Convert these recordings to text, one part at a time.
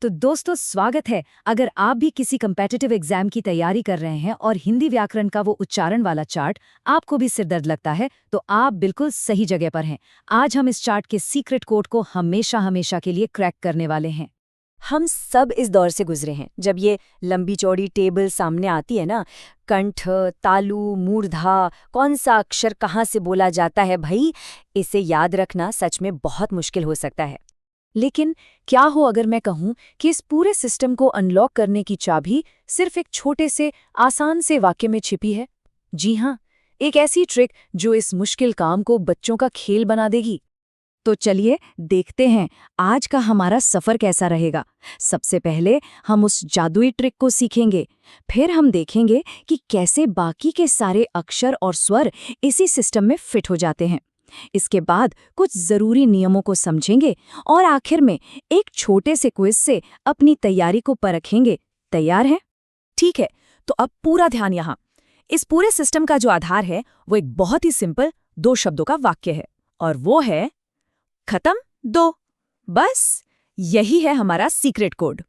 तो दोस्तों स्वागत है। अगर आप भी किसी कम्पिटिटिव एग्जाम की तैयारी कर रहे हैं और हिंदी व्याकरण का वो उच्चारण वाला चार्ट आपको भी सिरदर्द लगता है, तो आप बिल्कुल सही जगह पर हैं। आज हम इस चार्ट के सीक्रेट कोड को हमेशा हमेशा के लिए क्रैक करने वाले हैं। हम सब इस दौर से गुजरे हैं जब ये लंबी चौड़ी टेबल सामने आती है ना, कंठ, तालु, मूर्धा, कौन सा अक्षर कहाँ से बोला जाता है भाई, इसे याद रखना सच में बहुत मुश्किल हो सकता है। लेकिन क्या हो अगर मैं कहूं कि इस पूरे सिस्टम को अनलॉक करने की चाबी सिर्फ एक छोटे से आसान से वाक्य में छिपी है? जी हाँ, एक ऐसी ट्रिक जो इस मुश्किल काम को बच्चों का खेल बना देगी। तो चलिए देखते हैं आज का हमारा सफर कैसा रहेगा। सबसे पहले हम उस जादुई ट्रिक को सीखेंगे, फिर हम देखेंगे कि कैसे बाकी के सारे अक्षर और स्वर इसी सिस्टम में फिट हो जाते हैं। इसके बाद कुछ जरूरी नियमों को समझेंगे और आखिर में एक छोटे से क्विज से अपनी तैयारी को परखेंगे। तैयार हैं? ठीक है, तो अब पूरा ध्यान यहाँ। इस पूरे सिस्टम का जो आधार है वो एक बहुत ही सिंपल 2 शब्दों का वाक्य है, और वो है खत्म दो। बस यही है हमारा सीक्रेट कोड।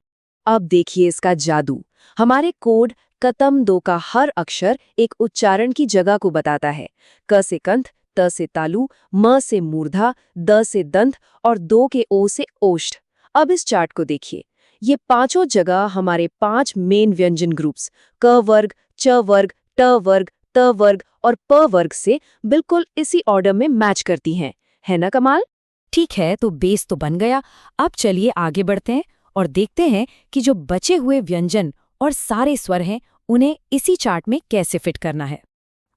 अब देखिए इसका जादू। हमारे कोड कतम दो का हर अक्षर एक उच्चारण की जगह को बताता है। क से कंठ, त से तालु, म से मूर्धा, द से दंत और दो के ओ से ओष्ठ। अब इस चार्ट को देखिए, ये पांचों जगह हमारे 5 मेन व्यंजन ग्रुप्स क वर्ग, च वर्ग, ट वर्ग, त वर्ग और प वर्ग से बिल्कुल इसी ऑर्डर में मैच करती हैं। है ना कमाल? ठीक है, तो बेस तो बन गया। अब चलिए आगे बढ़ते हैं और देखते हैं कि जो बचे हुए व्यंजन और सारे स्वर हैं उन्हें इसी चार्ट में कैसे फिट करना है।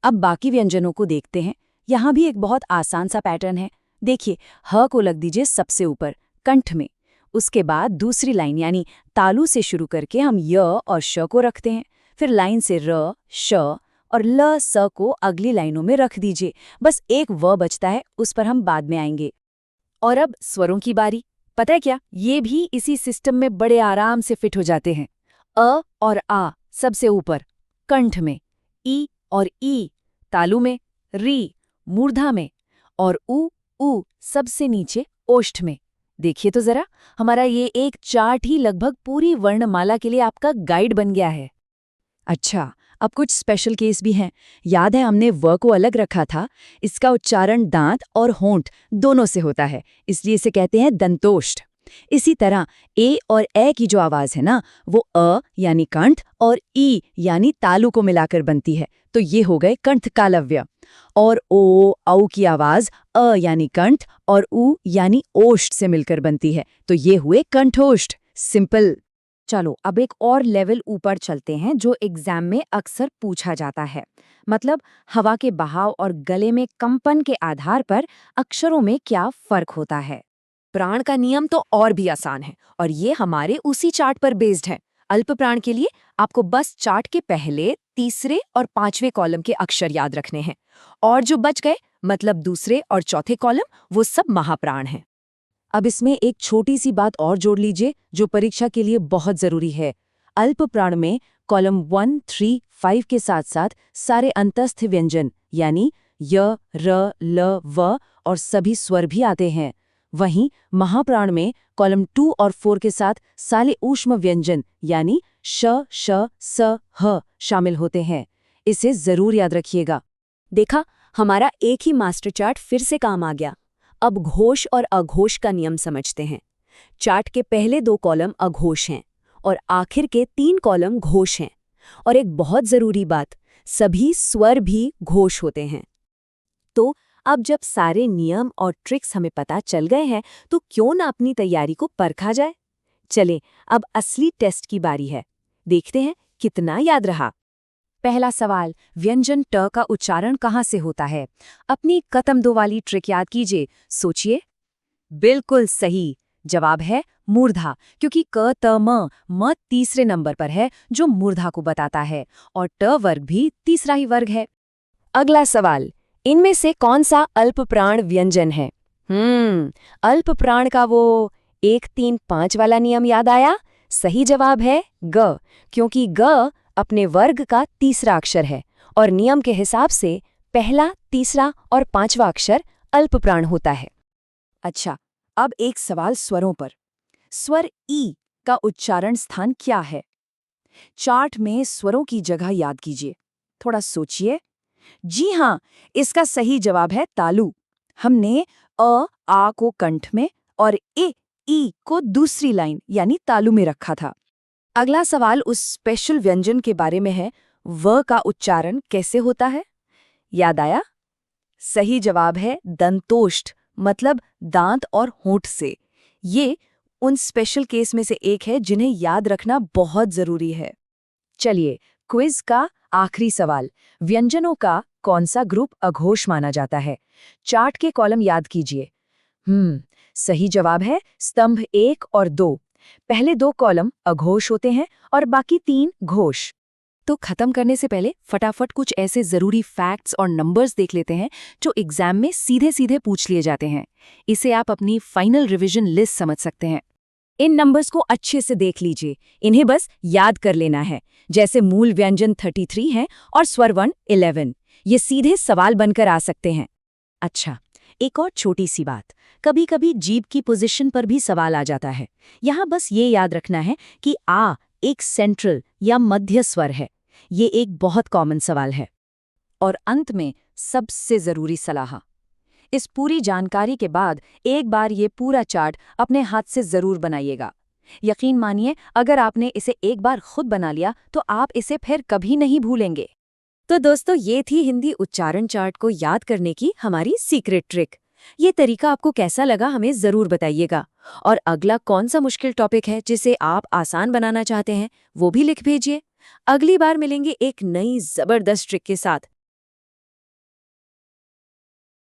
अब बाकी व्यंजनों को देखते हैं। यहाँ भी एक बहुत आसान सा पैटर्न है। देखिए, ह को लग दीजिए सबसे ऊपर कंठ में। उसके बाद दूसरी लाइन यानी तालु से शुरू करके हम य और श को रखते हैं। फिर लाइन से र, श और ल, स को अगली लाइनों में रख दीजिए। बस एक व बचता है, उस पर हम बाद में आएंगे। और अब स्वरों की बारी। पता है क्या, ये भी इसी सिस्टम में बड़े आराम से फिट हो जाते हैं। अ और आ सबसे ऊपर कंठ में, ई और ई तालु में, री मूर्धा में और उ सबसे नीचे ओष्ठ में। देखिए तो जरा, हमारा ये एक चार्ट ही लगभग पूरी वर्णमाला के लिए आपका गाइड बन गया है। अच्छा, अब कुछ स्पेशल केस भी हैं। याद है हमने व को अलग रखा था। इसका उच्चारण दांत और होंठ दोनों से होता है, इसलिए इसे कहते हैं दंतोष्ठ। इसी तरह ए और ए की जो आवाज है ना, वो अ यानी कंठ और ई यानी तालु को मिलाकर बनती है, तो ये हो गए कंठकालव्य। और ओ औ की आवाज अ यानी कंठ और उ यानी ओष्ठ से मिलकर बनती है, तो ये हुए कंठोष्ठ। सिंपल। चलो अब एक और लेवल ऊपर चलते हैं जो एग्जाम में अक्सर पूछा जाता है। मतलब हवा के बहाव और गले में कंपन के आधार पर अक्षरों में क्या फर्क होता है। प्राण का नियम तो और भी आसान है और ये हमारे उसी चार्ट पर बेस्ड है। अल्प प्राण के लिए आपको बस चार्ट के पहले, तीसरे और 5वें कॉलम के अक्षर याद रखने हैं, और जो बच गए मतलब दूसरे और चौथे कॉलम, वो सब महाप्राण हैं। अब इसमें एक छोटी सी बात और जोड़ लीजिए जो परीक्षा के लिए बहुत जरूरी है। अल्प प्राण में कॉलम 1, 3, 5 के साथ साथ सारे अंतस्थ व्यंजन यानी य, र, ल, व और सभी स्वर भी आते हैं। वहीं महाप्राण में कॉलम 2 और 4 के साथ सारे ऊष्म व्यंजन यानी श, श, स, ह शामिल होते हैं। इसे जरूर याद रखिएगा। देखा, हमारा एक ही मास्टर चार्ट फिर से काम आ गया। अब घोष और अघोष का नियम समझते हैं। चार्ट के पहले 2 कॉलम अघोष हैं और आखिर के 3 कॉलम घोष हैं। और एक बहुत जरूरी बात, सभी स्वर भी घोष होते हैं। तो अब जब सारे नियम और ट्रिक्स हमें पता चल गए हैं, तो क्यों ना अपनी तैयारी को परखा जाए। चले, अब असली टेस्ट की बारी है। देखते हैं कितना याद रहा। पहला सवाल, व्यंजन ट का उच्चारण कहाँ से होता है? अपनी कतम दो वाली ट्रिक याद कीजिए, सोचिए। बिल्कुल सही जवाब है मूर्धा, क्योंकि क त म तीसरे नंबर पर है जो मूर्धा को बताता है, और ट वर्ग भी तीसरा ही वर्ग है। अगला सवाल, इनमें से कौन सा अल्प प्राण व्यंजन है? अल्प प्राण का वो 1, 3, 5 वाला नियम याद आया? सही जवाब है ग, क्योंकि ग अपने वर्ग का तीसरा अक्षर है और नियम के हिसाब से पहला, तीसरा और 5वां अक्षर अल्प प्राण होता है। अच्छा, अब एक सवाल स्वरों पर। स्वर ई का उच्चारण स्थान क्या है? चार्ट में स्वरों की जगह याद कीजिए। थोड़ा सोचिए। जी हाँ, इसका सही जवाब है तालु। हमने आ को कंठ में और ई को दूसरी लाइन यानी तालु में रखा था। अगला सवाल उस स्पेशल व्यंजन के बारे में है, व का उच्चारण कैसे होता है? याद आया? सही जवाब है दंतोष्ठ, मतलब दांत और होंठ से। ये उन स्पेशल केस में से एक है जिन्हें याद रखना बहुत जरूरी है। चलिए, क्विज का आखिरी सवाल। व्यंजनों का कौन सा ग्रुप अघोष माना जाता है? चार्ट के कॉलम याद कीजिए। सही जवाब है स्तंभ 1 और 2। पहले 2 कॉलम अघोष होते हैं और बाकी 3 घोष। तो खत्म करने से पहले फटाफट कुछ ऐसे जरूरी फैक्ट्स और नंबर्स देख लेते हैं जो एग्जाम में सीधे सीधे पूछ लिए जाते हैं। इसे आप अपनी फाइनल रिवीजन लिस्ट समझ सकते हैं। इन नंबर्स को अच्छे से देख लीजिए, इन्हें बस याद कर लेना है। जैसे मूल व्यंजन 33 हैं और स्वर वर्ण 11। ये सीधे सवाल बनकर आ सकते हैं। अच्छा, एक और छोटी सी बात, कभी कभी जीभ की पोजीशन पर भी सवाल आ जाता है। यहाँ बस ये याद रखना है कि आ एक सेंट्रल या मध्य स्वर है। ये एक बहुत कॉमन सवाल है। और अंत में सबसे जरूरी सलाह, इस पूरी जानकारी के बाद एक बार ये पूरा चार्ट अपने हाथ से जरूर बनाइएगा। यकीन मानिए, अगर आपने इसे एक बार खुद बना लिया तो आप इसे फिर कभी नहीं भूलेंगे। तो दोस्तों, ये थी हिंदी उच्चारण चार्ट को याद करने की हमारी सीक्रेट ट्रिक। ये तरीका आपको कैसा लगा हमें जरूर बताइएगा। और अगला कौन सा मुश्किल टॉपिक है जिसे आप आसान बनाना चाहते हैं, वो भी लिख भेजिए। अगली बार मिलेंगे एक नई जबरदस्त ट्रिक के साथ।